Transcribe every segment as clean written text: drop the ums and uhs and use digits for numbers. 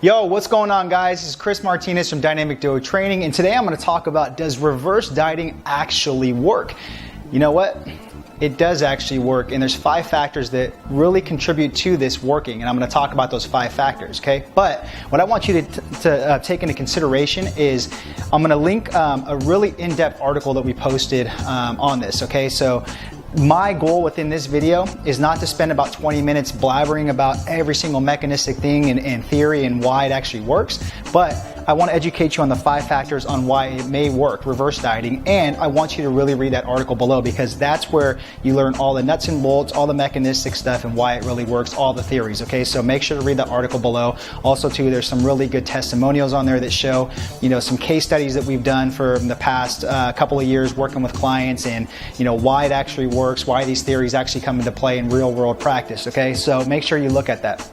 Yo, what's going on, guys? This is Eric Martinez from Dynamic Duo Training, and today I'm going to talk about, does reverse dieting actually work? You know what? It does actually work, and there's 5 factors that really contribute to this working, and I'm going to talk about those 5 factors, okay? But what I want you to take into consideration is I'm going to link a really in-depth article that we posted on this, okay? So my goal within this video is not to spend about 20 minutes blabbering about every single mechanistic thing and theory and why it actually works, but I want to educate you on the 5 factors on why it may work, reverse dieting, and I want you to really read that article below, because that's where you learn all the nuts and bolts, all the mechanistic stuff, and why it really works, all the theories, okay? So make sure to read the article below. Also too, there's some really good testimonials on there that show, you know, some case studies that we've done for the past couple of years working with clients, and you know, why it actually works, why these theories actually come into play in real world practice, okay? So make sure you look at that.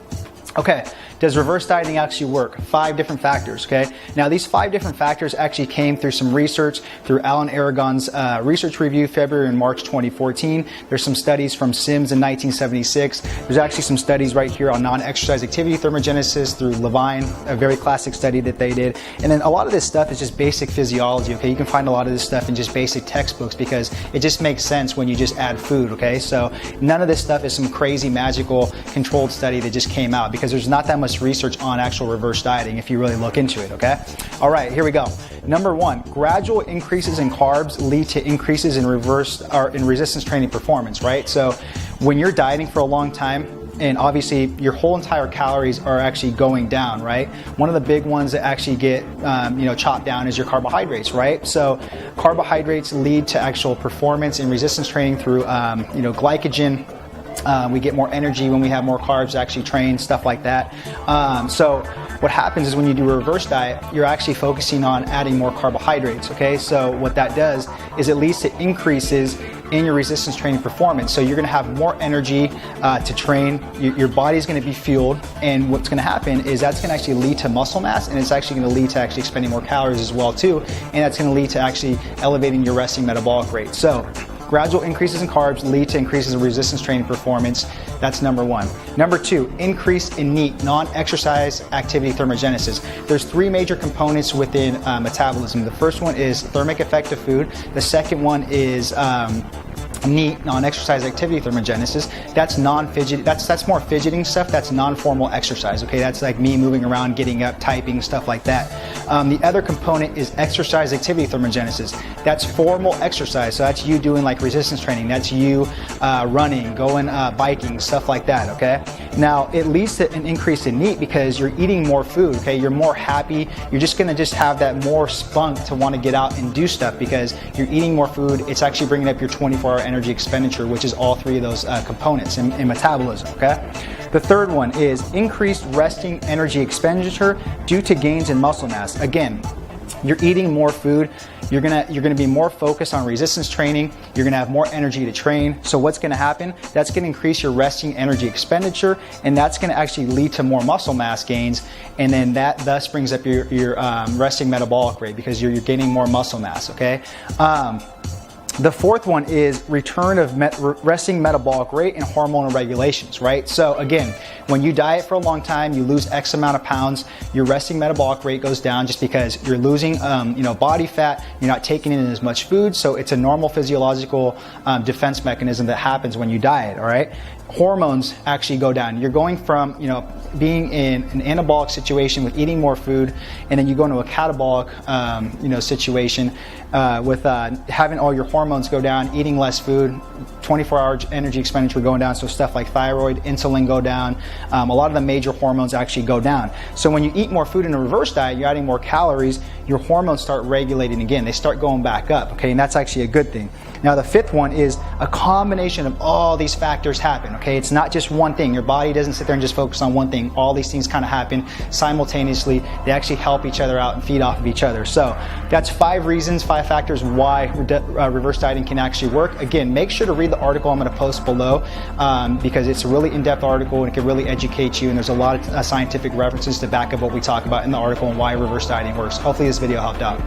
Okay, does reverse dieting actually work? 5 different factors, okay? Now these 5 different factors actually came through some research through Alan Aragon's research review, February and March 2014. There's some studies from Sims in 1976. There's actually some studies right here on non-exercise activity thermogenesis through Levine, a very classic study that they did. And then a lot of this stuff is just basic physiology, okay? You can find a lot of this stuff in just basic textbooks because it just makes sense when you just add food, okay? So none of this stuff is some crazy magical controlled study that just came out, because there's not that much research on actual reverse dieting if you really look into it, okay? All right, here we go. Number 1, gradual increases in carbs lead to increases in resistance training performance, right? So when you're dieting for a long time, and obviously your whole entire calories are actually going down, right? One of the big ones that actually get chopped down is your carbohydrates, right? So carbohydrates lead to actual performance in resistance training through glycogen. We get more energy when we have more carbs to actually train, stuff like that. So what happens is when you do a reverse diet, you're actually focusing on adding more carbohydrates, okay? So what that does is it leads to increases in your resistance training performance. So you're gonna have more energy to train, your body's gonna be fueled, and what's gonna happen is that's gonna actually lead to muscle mass, and it's actually gonna lead to actually expending more calories as well too, and that's gonna lead to actually elevating your resting metabolic rate. So gradual increases in carbs lead to increases in resistance training performance. That's number 1. Number 2, increase in NEAT, non-exercise activity thermogenesis. There's 3 major components within metabolism. The first one is thermic effect of food. The second one is NEAT, non-exercise activity thermogenesis. That's non-fidget. That's more fidgeting stuff. That's non-formal exercise. Okay, that's like me moving around, getting up, typing, stuff like that. The other component is exercise activity thermogenesis. That's formal exercise. So that's you doing like resistance training. That's you running, going biking, stuff like that. Okay. Now it leads to an increase in NEAT because you're eating more food. Okay, you're more happy. You're just gonna have that more spunk to want to get out and do stuff because you're eating more food. It's actually bringing up your 24-hour energy expenditure, which is all 3 of those components in metabolism, okay? The third one is increased resting energy expenditure due to gains in muscle mass. Again, you're eating more food, you're gonna be more focused on resistance training, you're gonna have more energy to train. So what's gonna happen? That's gonna increase your resting energy expenditure, and that's gonna actually lead to more muscle mass gains, and then that thus brings up your resting metabolic rate because you're gaining more muscle mass, okay? The fourth one is return of resting metabolic rate and hormonal regulations, right? So again, when you diet for a long time, you lose X amount of pounds, your resting metabolic rate goes down just because you're losing body fat, you're not taking in as much food, so it's a normal physiological defense mechanism that happens when you diet, all right? Hormones actually go down. You're going from being in an anabolic situation with eating more food, and then you go into a catabolic situation with having all your hormones go down, eating less food, 24-hour energy expenditure going down, so stuff like thyroid, insulin go down, a lot of the major hormones actually go down. So when you eat more food in a reverse diet, you're adding more calories, your hormones start regulating again, they start going back up, okay, and that's actually a good thing. Now the 5th one is a combination of all these factors happen, okay? It's not just one thing. Your body doesn't sit there and just focus on one thing. All these things kind of happen simultaneously. They actually help each other out and feed off of each other. So that's 5 reasons, 5 factors why reverse dieting can actually work. Again, make sure to read the article I'm going to post below because it's a really in-depth article and it can really educate you, and there's a lot of scientific references to back up what we talk about in the article and why reverse dieting works. Hopefully this video helped out.